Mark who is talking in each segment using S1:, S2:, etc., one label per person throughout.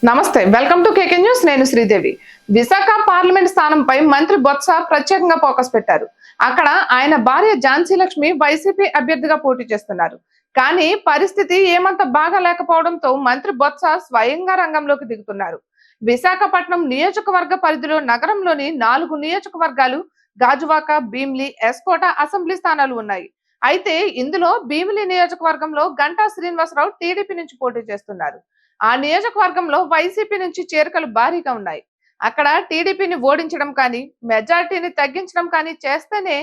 S1: నమస్తే, welcome to KK news. నేను Sridevi. Visakha parliament స్థానంపై మంత్రి బొత్స ప్రత్యేకంగా ఫోకస్ పెట్టారు. అక్కడ ఆయన భార్య ఝాన్సీ లక్ష్మి వైసీపీ అభ్యర్థిగా పోటీ చేస్తున్నారు. కానీ పరిస్థితి ఏమంత బాగా లేకపోవడంతో మంత్రి బొత్స స్వయంగా రంగంలోకి దిగుతున్నారు. విశాఖపట్నం నియోజకవర్గ పరిధిలో నగరంలోని 4 నియోజకవర్గాలు గాజువాక, భీమిలి, ఎస్కోట అసెంబ్లీ స్థానాలు ఉన్నాయి. అయితే ఇందులో భీమిలి నియోజకవర్గంలో గంటా శ్రీనివాసరావు టీడీపీ నుంచి పోటీ చేస్తున్నారు. ఆ నియోజకవర్గంలో వైసీపీ నుంచి చేరికలు భారీగా ఉన్నాయి. అక్కడ టీడీపీని ఓడించడం కానీ, మెజారిటీని తగ్గించడం కానీ చేస్తేనే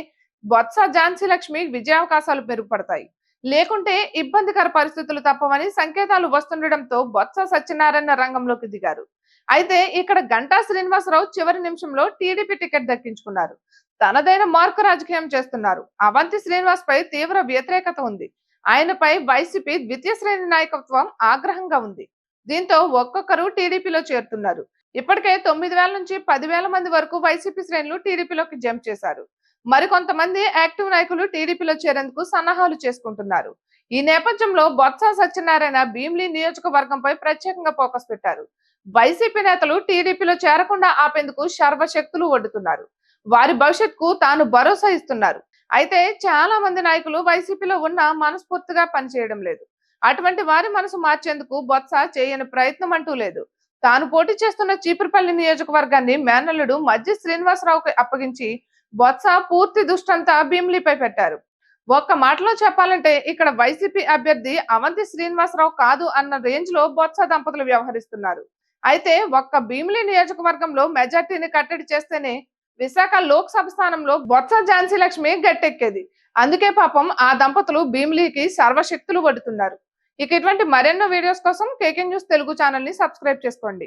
S1: బొత్స, ఝాన్సీ లక్ష్మి విజయావకాశాలు మెరుగుపడతాయి. లేకుంటే ఇబ్బందికర పరిస్థితులు తప్పవని సంకేతాలు వస్తుండటంతో బొత్స సత్యనారాయణ రంగంలోకి దిగారు. అయితే ఇక్కడ గంటా శ్రీనివాసరావు చివరి నిమిషంలో టీడీపీ టికెట్ దక్కించుకున్నారు. తనదైన మార్కు రాజకీయం చేస్తున్నారు. అవంతి శ్రీనివాస్ పై తీవ్ర వ్యతిరేకత ఉంది. ఆయనపై వైసీపీ ద్వితీయ శ్రేణి నాయకత్వం ఆగ్రహంగా ఉంది. దీంతో ఒక్కొక్కరు టీడీపీలో చేరుతున్నారు. ఇప్పటికే 9,000 నుంచి 10,000 మంది వరకు వైసీపీ శ్రేణులు టీడీపీలోకి జంప్ చేశారు. మరికొంతమంది యాక్టివ్ నాయకులు టీడీపీలో చేరేందుకు సన్నాహాలు చేసుకుంటున్నారు. ఈ నేపథ్యంలో బొత్స సత్యనారాయణ భీమిలి నియోజకవర్గంపై ప్రత్యేకంగా ఫోకస్ పెట్టారు. వైసీపీ నేతలు టీడీపీలో చేరకుండా ఆపేందుకు సర్వశక్తులు ఒడ్డుతున్నారు. వారి భవిష్యత్తుకు తాను భరోసా ఇస్తున్నారు. అయితే చాలా మంది నాయకులు వైసీపీలో ఉన్న మనస్ఫూర్తిగా పనిచేయడం లేదు. అటువంటి వారి మనసు మార్చేందుకు బొత్స చేయని ప్రయత్నం అంటూ లేదు. తాను పోటీ చేస్తున్న చీపురుపల్లి నియోజకవర్గాన్ని మేనల్లుడు మజ్జి శ్రీనివాసరావుకి అప్పగించి బొత్స పూర్తి దృష్టంతా భీమిలిపై పెట్టారు. ఒక్క మాటలో చెప్పాలంటే ఇక్కడ వైసీపీ అభ్యర్థి అవంతి శ్రీనివాసరావు కాదు అన్న రేంజ్ లో బొత్స దంపతులు వ్యవహరిస్తున్నారు. అయితే ఒక్క భీమిలి నియోజకవర్గంలో మెజార్టీని కట్టడి చేస్తేనే విశాఖ లోక్సభ స్థానంలో బొత్స, ఝాన్సీ లక్ష్మి గట్టెక్కేది. అందుకే పాపం ఆ దంపతులు భీమిలికి సర్వశక్తులు వడుతున్నారు. ఇక ఇటువంటి మరెన్నో వీడియోస్ కోసం కేకే న్యూస్ తెలుగు ఛానల్ ని సబ్స్క్రైబ్ చేసుకోండి.